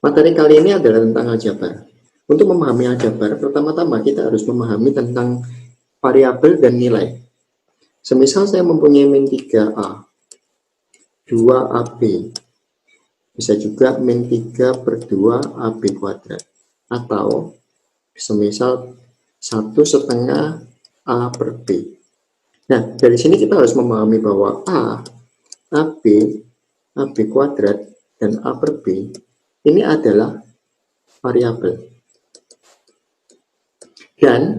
Materi kali ini adalah tentang aljabar. Untuk memahami aljabar, pertama-tama kita harus memahami tentang variabel dan nilai. Semisal saya mempunyai min 3A, 2AB, bisa juga min 3 per 2 AB kuadrat. Atau semisal 1/2 A per B. Nah, dari sini kita harus memahami bahwa A, AB, AB kuadrat, dan A per B ini adalah variabel. Dan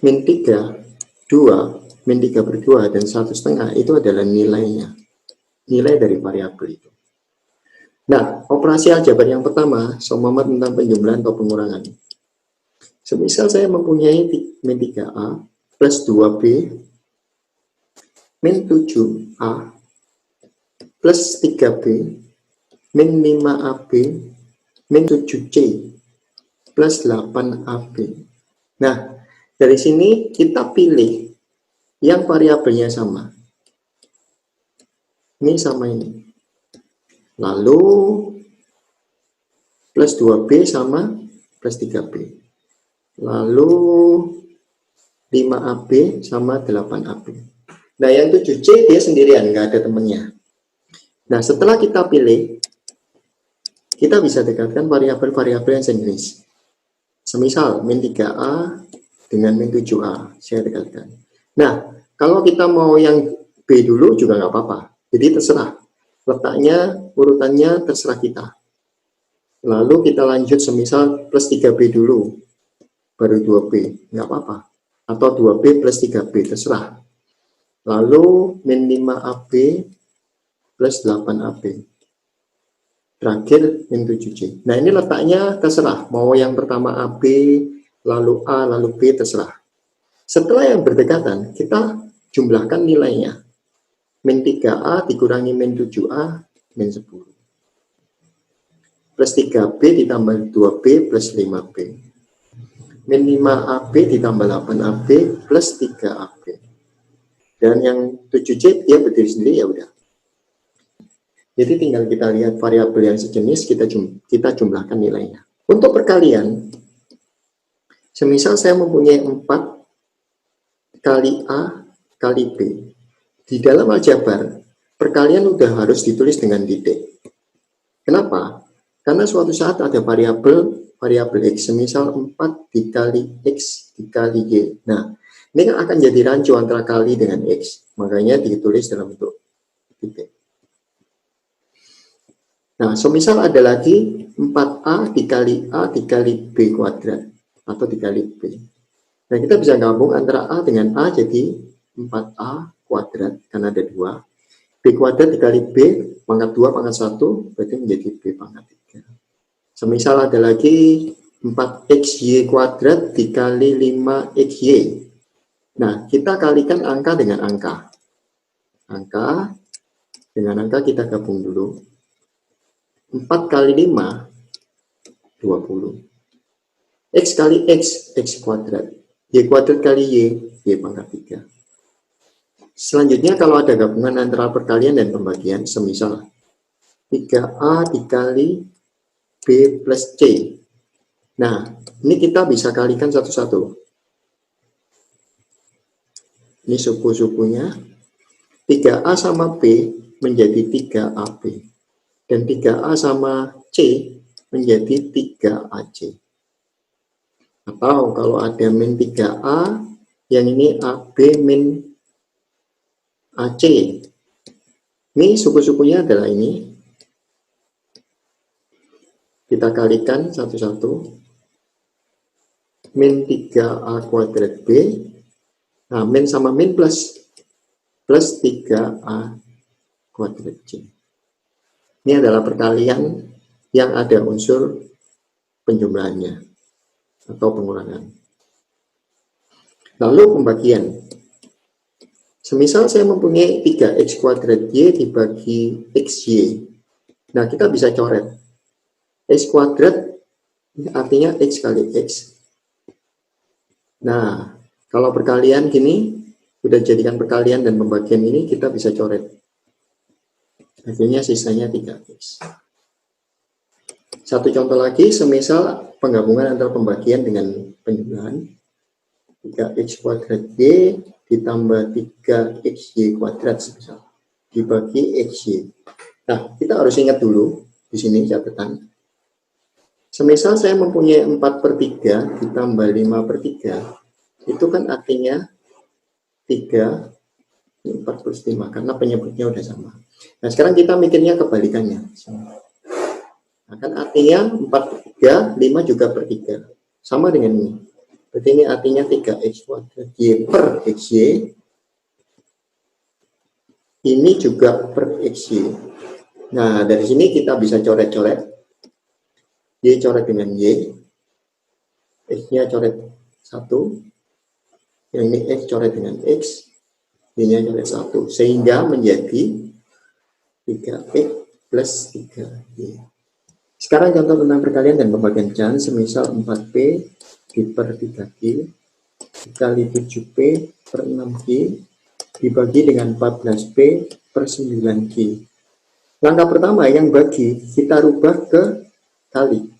min 3, 2, min 3 per 2, dan 1/2 itu adalah nilainya. Nilai dari variabel itu. Nah, operasi aljabar yang pertama, seumpama tentang penjumlahan atau pengurangan. Semisal saya mempunyai min 3A plus 2B min 7A plus 3B min 5AB min 7C plus 8AB. Nah, dari sini kita pilih yang variabelnya sama. Ini sama ini. Lalu plus 2B sama plus 3B. Lalu 5AB sama 8AB. Nah, yang 7C dia sendirian, nggak ada temennya. Nah, setelah kita pilih, kita bisa dekatkan variabel-variabel yang sejenis. Semisal, min 3A dengan min 7A, saya dekatkan. Nah, kalau kita mau yang B dulu juga nggak apa-apa. Jadi terserah. Letaknya, urutannya terserah kita. Lalu kita lanjut semisal plus 3B dulu, baru 2B, nggak apa-apa. Atau 2B plus 3B, terserah. Lalu min 5AB plus 8AB. Terakhir min 7C. Nah, ini letaknya terserah. Mau yang pertama AB, lalu A, lalu B, terserah. Setelah yang berdekatan, kita jumlahkan nilainya. Min 3A dikurangi min 7A, min 10. Plus 3B ditambah 2B plus 5B. Min 5AB ditambah 8AB plus 3AB. Dan yang 7C dia berdiri sendiri, ya udah. Jadi tinggal kita lihat variabel yang sejenis, kita jumlahkan nilainya. Untuk perkalian, semisal saya mempunyai 4 kali A kali B. Di dalam aljabar, perkalian udah harus ditulis dengan titik. Kenapa? Karena suatu saat ada variabel X, semisal 4 dikali X dikali Y. Nah, ini kan akan jadi rancu antara kali dengan X. Makanya ditulis dalam bentuk titik. Nah, semisal ada lagi 4A dikali B kuadrat. Atau dikali B. Nah, kita bisa gabung antara A dengan A jadi 4A kuadrat, karena ada 2. B kuadrat dikali B, pangkat 2, pangkat 1, berarti menjadi B pangkat 3. Semisal ada lagi 4XY kuadrat dikali 5XY. Nah, kita kalikan angka dengan angka. Angka dengan angka kita gabung dulu. 4 kali 5, 20. X kali X, X kuadrat. Y kuadrat kali Y, Y pangkat 3. Selanjutnya kalau ada gabungan antara perkalian dan pembagian, semisal 3A dikali B plus C. Nah, ini kita bisa kalikan satu-satu. Ini suku-sukunya. 3A sama B menjadi 3AB. Dan 3A sama C menjadi 3AC. Atau kalau ada min 3A, yang ini AB min AC. Ini suku-sukunya adalah ini. Kita kalikan satu-satu. Min 3A kuadrat B. Nah, min sama min plus 3A kuadrat C. Ini adalah perkalian yang ada unsur penjumlahannya atau pengurangan. Lalu pembagian. Semisal saya mempunyai 3X kuadrat Y dibagi XY. Nah, kita bisa coret. X kuadrat artinya X kali X. Nah, kalau perkalian gini, udah jadikan perkalian dan pembagian ini, kita bisa coret. Akhirnya sisanya 3X. Satu contoh lagi, semisal penggabungan antara pembagian dengan penjumlahan. 3x kuadrat y ditambah 3xy kuadrat semisal dibagi xy. Nah, kita harus ingat dulu di sini catatan. Semisal saya mempunyai 4/3 ditambah 5/3, itu kan artinya 3, 4/5, karena penyebutnya udah sama. Nah, sekarang kita mikirnya kebalikannya. Nah, kan artinya 4/3, 5 juga per 3. Sama dengan ini. Berarti ini artinya 3x kuadrat y per xy. Ini juga per xy. Nah, dari sini kita bisa coret-coret. Y coret dengan Y, X-nya coret 1, yang ini X coret dengan X, Y-nya coret 1, sehingga menjadi 3X plus 3Y. Sekarang contoh tentang perkalian dan pembagian pecahan, semisal 4P per 3Q dikali 7P per 6Q dibagi dengan 14P per 9Q. Langkah pertama yang bagi, kita rubah ke kali.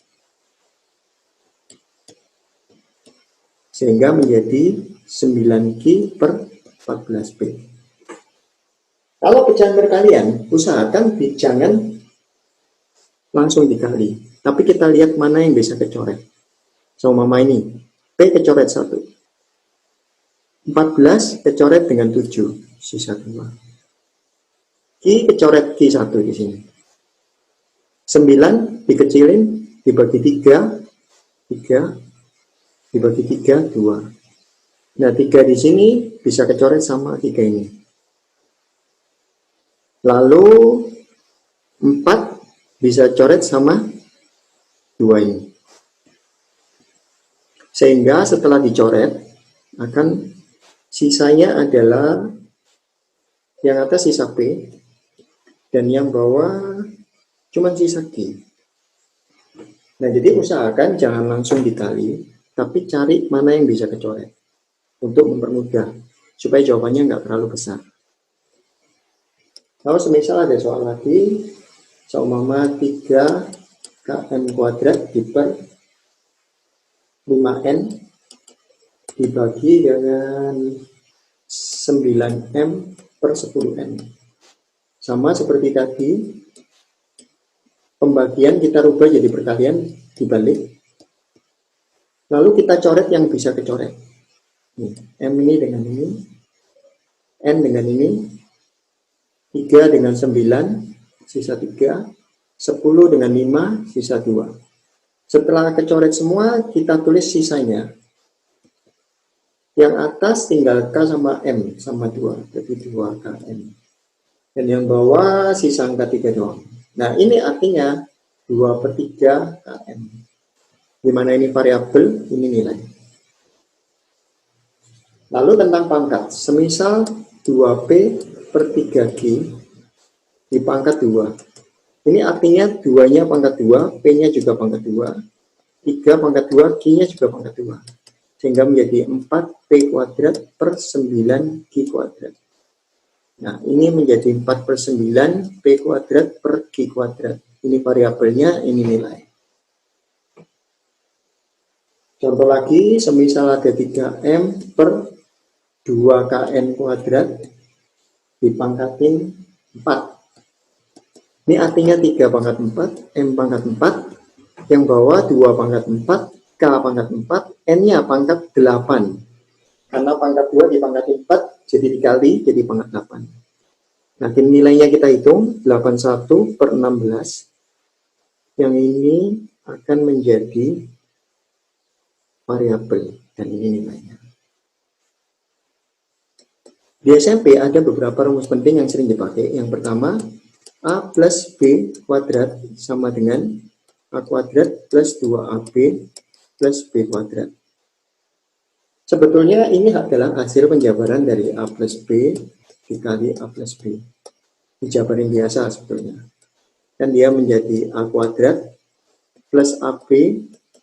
Sehingga menjadi 9Q per 14P. Kalau pecahan perkalian, usahakan jangan langsung dikali. Tapi kita lihat mana yang bisa kecoret. So, mama ini, P kecoret 1. 14 kecoret dengan 7, sisa 2. Q kecoret Q1 di sini. 9 dikecilin, dibagi 3, 3. Dibagi 3, 2. Nah, 3 di sini bisa kecoret sama 3 ini. Lalu 4 bisa coret sama 2 ini. Sehingga setelah dicoret, akan sisanya adalah yang atas sisa P, dan yang bawah cuma sisa Q. Nah, jadi usahakan jangan langsung dikali, tapi cari mana yang bisa kecoret untuk mempermudah supaya jawabannya nggak terlalu besar. Kalau semisal ada soal lagi, seumpama 3 km kuadrat diper 5n dibagi dengan 9m per 10n. Sama seperti tadi, pembagian kita rubah jadi perkalian dibalik. Lalu kita coret yang bisa kecoret. M ini dengan ini, N dengan ini, 3 dengan 9, sisa 3, 10 dengan 5, sisa 2. Setelah kecoret semua, kita tulis sisanya. Yang atas tinggal K sama M, sama 2, jadi 2 KM. Dan yang bawah sisa angka 3 doang. Nah, ini artinya 2/3 KM. Dimana ini variabel, ini nilai. Lalu tentang pangkat, semisal 2P per 3Q dipangkat 2. Ini artinya 2-nya pangkat 2, P-nya juga pangkat 2, 3 pangkat 2, Q-nya juga pangkat 2. Sehingga menjadi 4P kuadrat per 9Q kuadrat. Nah, ini menjadi 4/9 P kuadrat per Q kuadrat. Ini variabelnya, ini nilai. Contoh lagi, semisal ada 3M per 2KN kuadrat dipangkatin 4. Ini artinya 3 pangkat 4, M pangkat 4, yang bawah 2 pangkat 4, K pangkat 4, N-nya pangkat 8. Karena pangkat 2 dipangkatin 4, jadi dikali, jadi pangkat 8. Nah, nilainya kita hitung, 81 per 16. Yang ini akan menjadi variabel, dan ini nilainya. Di SMP ada beberapa rumus penting yang sering dipakai. Yang pertama, A plus B kuadrat sama dengan A kuadrat plus 2AB plus B kuadrat. Sebetulnya ini adalah hasil penjabaran dari A plus B dikali A plus B. Dijabarin biasa sebetulnya. Dan dia menjadi A kuadrat plus AB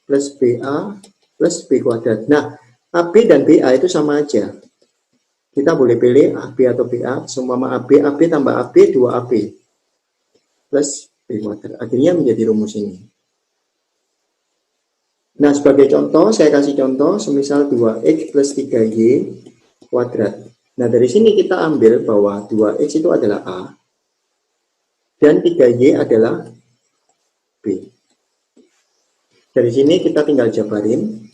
plus BA plus B kuadrat. Nah, AB dan BA itu sama aja. Kita boleh pilih AB atau BA. Seumpama AB tambah AB, 2AB. Plus B kuadrat. Akhirnya menjadi rumus ini. Nah, sebagai contoh, saya kasih contoh, semisal 2x plus 3y kuadrat. Nah, dari sini kita ambil bahwa 2x itu adalah A, dan 3y adalah B. Dari sini kita tinggal jabarin,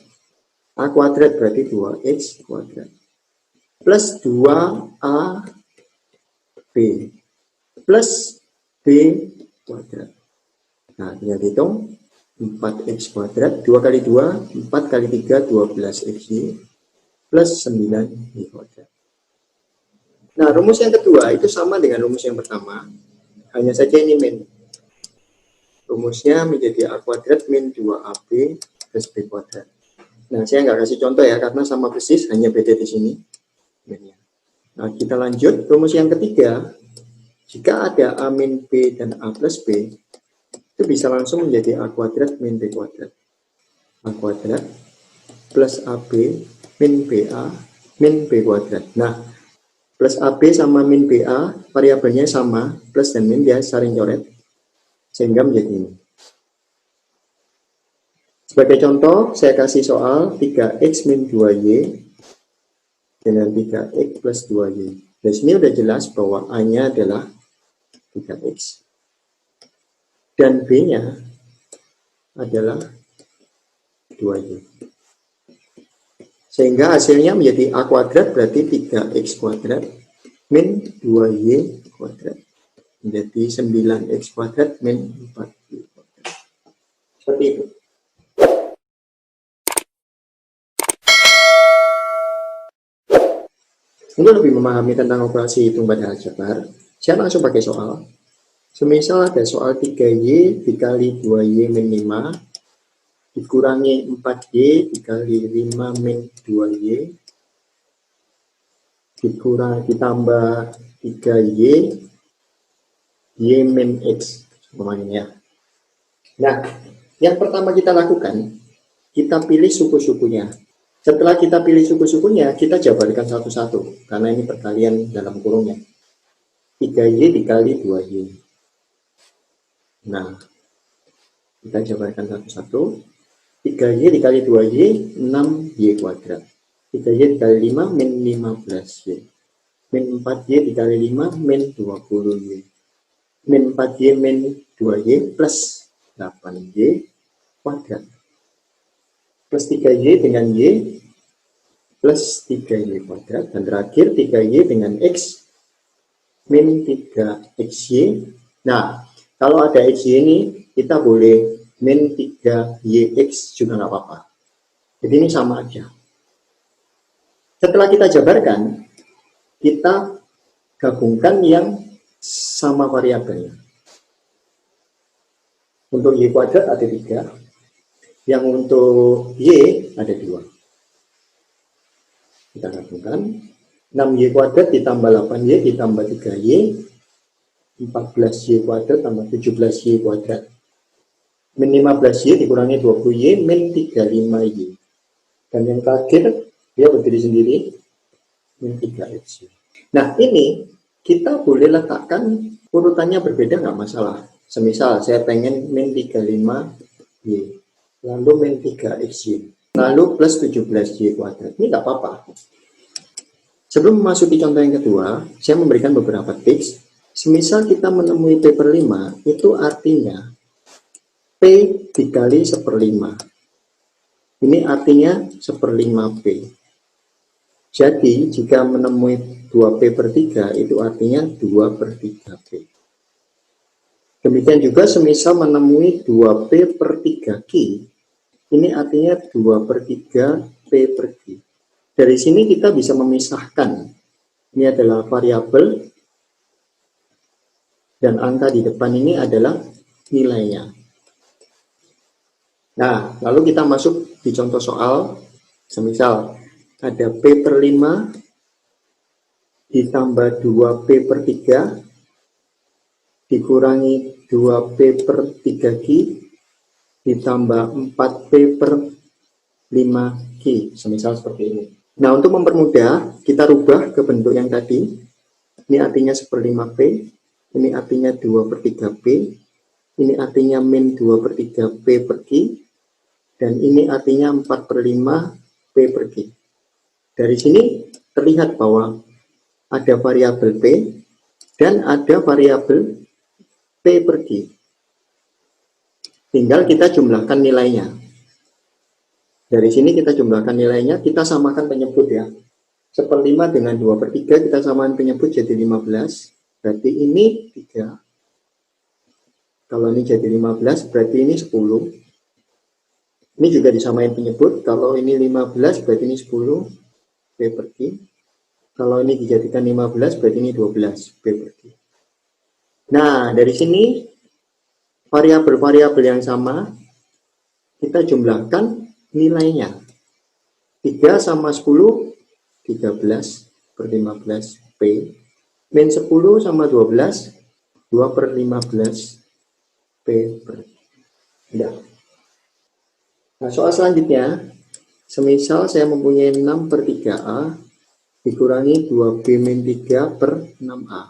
A kuadrat berarti 2x kuadrat, plus 2AB, plus B kuadrat. Nah, tinggal hitung, 4x kuadrat, 2 kali 2, 4 kali 3, 12xy, plus 9y kuadrat. Nah, rumus yang kedua itu sama dengan rumus yang pertama, hanya saja ini min. Rumusnya menjadi A kuadrat min 2AB plus B kuadrat. Nah, saya nggak kasih contoh ya, karena sama persis, hanya beda di sini. Nah, kita lanjut. Rumus yang ketiga, jika ada A min B dan A plus B, itu bisa langsung menjadi A kuadrat min B kuadrat. A kuadrat plus AB min BA min B kuadrat. Nah, plus AB sama min BA, variabelnya sama, plus dan min dia saling coret, sehingga menjadi ini. Sebagai contoh, saya kasih soal 3x min 2y dengan 3x plus 2y. Di sini udah jelas bahwa A-nya adalah 3x. Dan B-nya adalah 2y. Sehingga hasilnya menjadi A kuadrat berarti 3x kuadrat min 2y kuadrat. Menjadi 9x kuadrat min 4y kuadrat. Seperti itu. Untuk lebih memahami tentang operasi hitung pada aljabar, saya langsung pakai soal. Semisal ada soal 3y dikali 2y min 5, dikurangi 4y dikali 5 min 2y, ditambah 3y, y min x. Ya. Nah, yang pertama kita lakukan, kita pilih suku-sukunya. Setelah kita pilih suku-sukunya, kita jabarkan satu-satu, karena ini perkalian dalam kurungnya. 3y dikali 2y. Nah, kita jabarkan satu-satu. 3y dikali 2y, 6y kuadrat. 3y dikali 5, min 15y. Min 4y dikali 5, min 20y. Min 4y min 2y plus 8y kuadrat. Plus 3y dengan y plus 3y kuadrat. Dan terakhir 3y dengan x min 3xy. Nah, kalau ada xy ini, kita boleh min 3yx juga nggak apa-apa. Jadi ini sama aja. Setelah kita jabarkan, kita gabungkan yang sama variabelnya. Untuk y kuadrat ada 3. Yang untuk y ada 2. Kita gabungkan. 6y kuadrat ditambah 8y ditambah 3y. 14y kuadrat tambah 17y kuadrat. Min 15y dikurangi 20y min 35y. Dan yang terakhir, dia berdiri sendiri, min 3xy. Nah, ini kita boleh letakkan urutannya berbeda, nggak masalah. Semisal saya pengen min 35y. Lalu min 3xy, lalu plus 17y kuadrat. Ini nggak apa-apa. Sebelum memasuki contoh yang kedua, saya memberikan beberapa tips. Semisal kita menemui P per 5, itu artinya P dikali 1/5. Ini artinya 1/5 P. Jadi, jika menemui 2P per 3, itu artinya 2 per 3P. Demikian juga semisal menemui 2P per 3Q, ini artinya 2 per 3P per Q. Dari sini kita bisa memisahkan, ini adalah variabel, dan angka di depan ini adalah nilainya. Nah, lalu kita masuk di contoh soal, semisal ada P per 5 ditambah 2P per 3 dikurangi 2P per 3Q ditambah 4P per 5Q, semisal seperti ini. Nah, untuk mempermudah, kita rubah ke bentuk yang tadi. Ini artinya 1/5P, ini artinya 2 per 3P, ini artinya min 2 per 3P per Q, Dan ini artinya 4/5 P per Q. Dari sini terlihat bahwa ada variabel P dan ada variabel P per Q. Tinggal kita jumlahkan nilainya. Dari sini kita jumlahkan nilainya, kita samakan penyebut ya. 1/5 dengan 2/3 kita samakan penyebut jadi 15. Berarti ini 3. Kalau ini jadi 15, berarti ini 10. Ini juga disamain penyebut. Kalau ini 15, berarti ini 10 P per Q. Kalau ini dijadikan 15, berarti ini 12 P per Q. Nah, dari sini variabel-variabel yang sama kita jumlahkan nilainya. 3 sama 10, 13/15 P. Min 10 sama 12, 2/15 P per Q. Udah. Nah, soal selanjutnya, semisal saya mempunyai 6/3A dikurangi 2B-3/6A.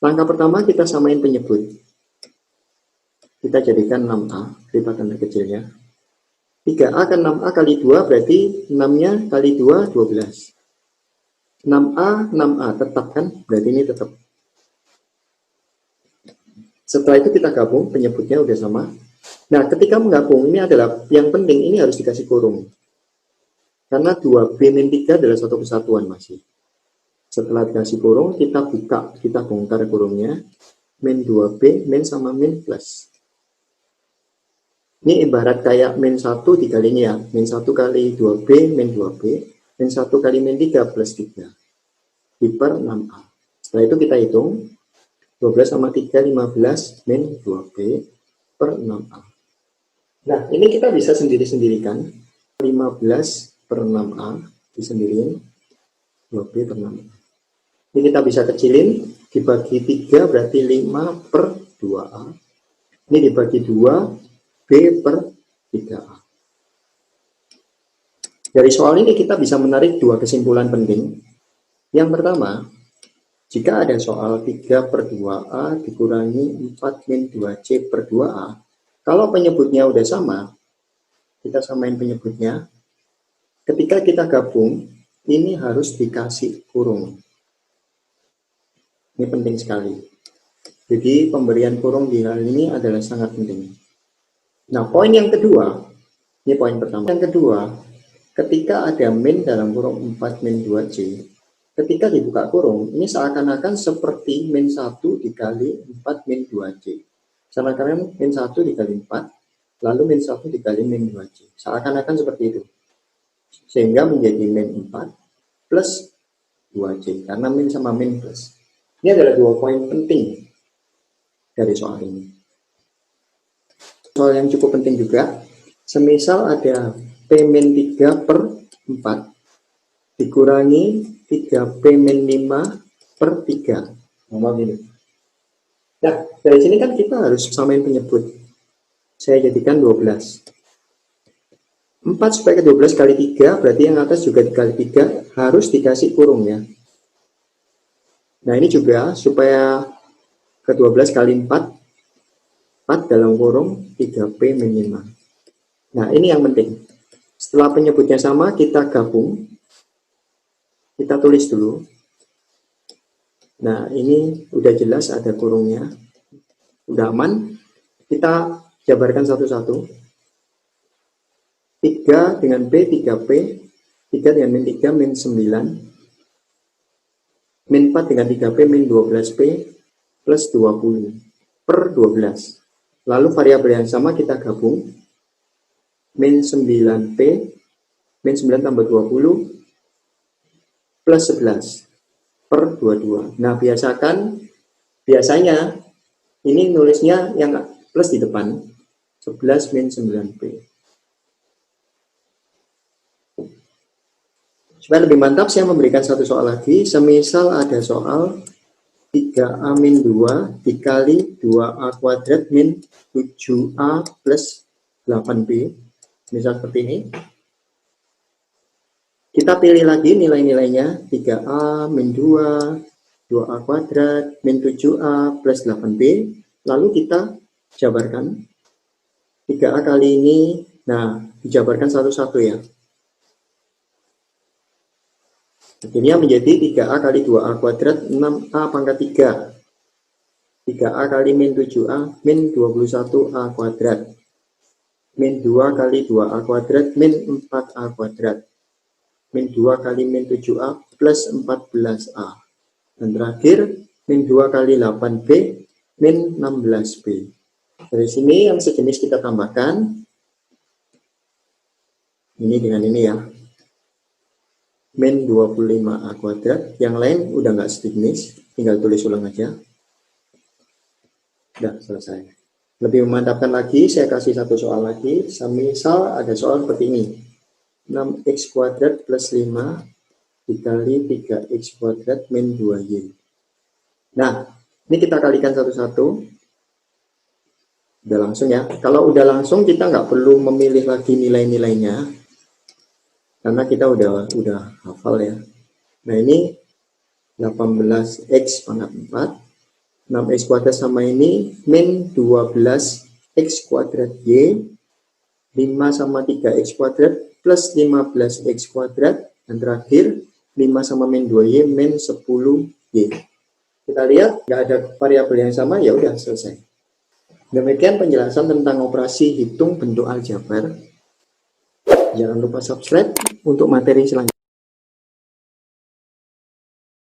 Langkah pertama kita samain penyebut. Kita jadikan 6A, lipatan terkecilnya. 3A ke 6A kali 2 berarti 6-nya kali 2, 12. 6A, 6A tetap kan? Berarti ini tetap. Setelah itu kita gabung, penyebutnya udah sama. Nah, ketika menggabung, ini adalah yang penting, ini harus dikasih kurung. Karena 2B-3 adalah satu kesatuan masih. Setelah dikasih kurung, kita buka, kita bongkar kurungnya. Min 2B, min sama min plus. Ini ibarat kayak min 1 dikali ini ya. Min 1 kali 2B, min 2B. Min 1 kali min 3 plus 3. Diper 6A. Setelah itu kita hitung. 12 sama 3, 15, min 2B per 6A. Nah, ini kita bisa sendiri-sendirikan. 15/6A disendiriin. 2B per 6A. Ini kita bisa kecilin. Dibagi 3 berarti 5/2A. Ini dibagi 2, B per 3A. Dari soal ini kita bisa menarik dua kesimpulan penting. Yang pertama, jika ada soal 3/2A dikurangi 4-2C/2A, kalau penyebutnya udah sama, kita samain penyebutnya. Ketika kita gabung, ini harus dikasih kurung. Ini penting sekali. Jadi pemberian kurung di hal ini adalah sangat penting. Nah, poin yang kedua, ini poin pertama. Yang kedua, ketika ada min dalam kurung 4-2C, ketika dibuka kurung, ini seakan-akan seperti min 1 dikali 4-2C. Seakan-akan min 1 dikali 4, lalu min 1 dikali min 2C. Seakan-akan seperti itu. Sehingga menjadi min 4 plus 2C. Karena min sama min plus. Ini adalah dua poin penting dari soal ini. Soal yang cukup penting juga, semisal ada P-3/4 dikurangi 3P-5/3. Ngomong gini. Nah, dari sini kan kita harus samain penyebut. Saya jadikan 12. 4 supaya ke 12 kali 3, berarti yang atas juga dikali 3, harus dikasih kurung ya. Nah, ini juga supaya ke 12 kali 4, 4 dalam kurung 3P-5. Nah, ini yang penting. Setelah penyebutnya sama, kita gabung. Kita tulis dulu. Nah, ini udah jelas ada kurungnya. Udah aman. Kita jabarkan satu-satu. 3 dengan P, 3P. 3 dengan min 3, min 9. Min 4 dengan 3P, min 12P. Plus 20. Per 12. Lalu variabel yang sama kita gabung. Min 9P. Min 9 tambah 20. Plus 11 per 22. Nah, biasanya ini nulisnya yang plus di depan. 11 min 9P. Supaya lebih mantap, saya memberikan satu soal lagi. Semisal ada soal 3A min 2 dikali 2A kuadrat min 7A plus 8B. Misal seperti ini. Kita pilih lagi nilai-nilainya. 3A min 2, 2A kuadrat, min 7A plus 8B. Lalu kita jabarkan. 3A kali ini Nah, dijabarkan satu-satu ya. Akhirnya menjadi 3A kali 2A kuadrat 6A pangkat 3. 3A kali min 7A min 21A kuadrat. Min 2 kali 2A kuadrat min 4A kuadrat. Min 2 kali min 7A plus 14A. Dan terakhir, min 2 kali 8B min 16B. Dari sini yang sejenis kita tambahkan. Ini dengan ini ya. Min 25A kuadrat. Yang lain udah nggak sejenis. Tinggal tulis ulang aja. Udah selesai. Lebih memantapkan lagi, saya kasih satu soal lagi. Misal ada soal seperti ini. 6x kuadrat plus 5 dikali 3x kuadrat min 2y. Nah, ini kita kalikan satu-satu. Udah langsung ya. Kalau udah langsung kita nggak perlu memilih lagi nilai-nilainya. Karena kita udah hafal ya. Nah, ini 18x pangkat 4. 6x kuadrat sama ini min 12x kuadrat y, 5 sama 3x kuadrat plus 15x kuadrat, dan terakhir 5 sama min 2y min 10y. Kita lihat nggak ada variabel yang sama, ya udah selesai. Demikian penjelasan tentang operasi hitung bentuk aljabar. Jangan lupa subscribe untuk materi selanjutnya.